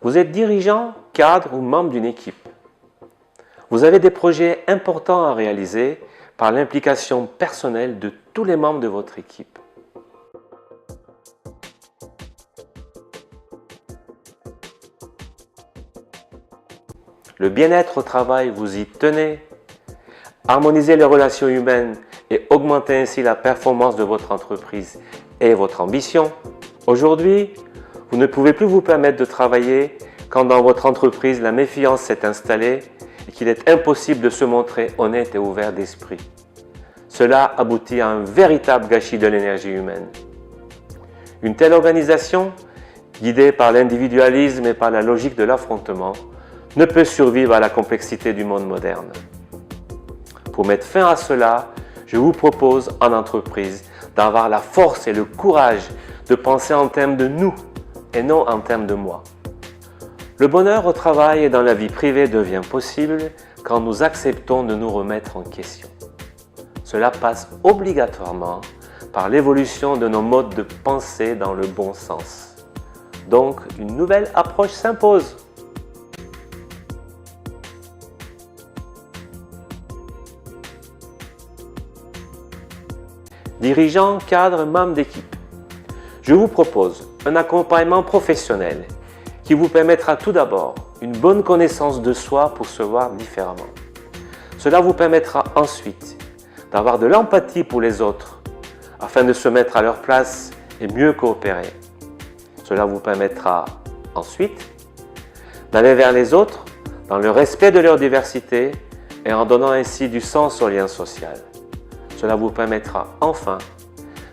Vous êtes dirigeant, cadre ou membre d'une équipe. Vous avez des projets importants à réaliser par l'implication personnelle de tous les membres de votre équipe. Le bien-être au travail, vous y tenez. Harmoniser les relations humaines et augmenter ainsi la performance de votre entreprise est votre ambition. Aujourd'hui, vous ne pouvez plus vous permettre de travailler quand dans votre entreprise la méfiance s'est installée et qu'il est impossible de se montrer honnête et ouvert d'esprit. Cela aboutit à un véritable gâchis de l'énergie humaine. Une telle organisation, guidée par l'individualisme et par la logique de l'affrontement, ne peut survivre à la complexité du monde moderne. Pour mettre fin à cela, je vous propose en entreprise d'avoir la force et le courage de penser en termes de nous et non en termes de moi. Le bonheur au travail et dans la vie privée devient possible quand nous acceptons de nous remettre en question. Cela passe obligatoirement par l'évolution de nos modes de pensée dans le bon sens. Donc, une nouvelle approche s'impose. Dirigeants, cadres, membres d'équipe. Je vous propose un accompagnement professionnel qui vous permettra tout d'abord une bonne connaissance de soi pour se voir différemment. Cela vous permettra ensuite d'avoir de l'empathie pour les autres afin de se mettre à leur place et mieux coopérer. Cela vous permettra ensuite d'aller vers les autres dans le respect de leur diversité et en donnant ainsi du sens au lien social. Cela vous permettra enfin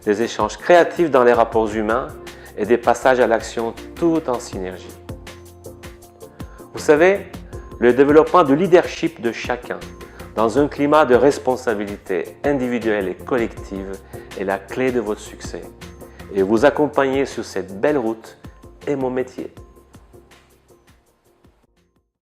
des échanges créatifs dans les rapports humains et des passages à l'action tout en synergie. Vous savez, le développement du leadership de chacun dans un climat de responsabilité individuelle et collective est la clé de votre succès. Et vous accompagner sur cette belle route est mon métier.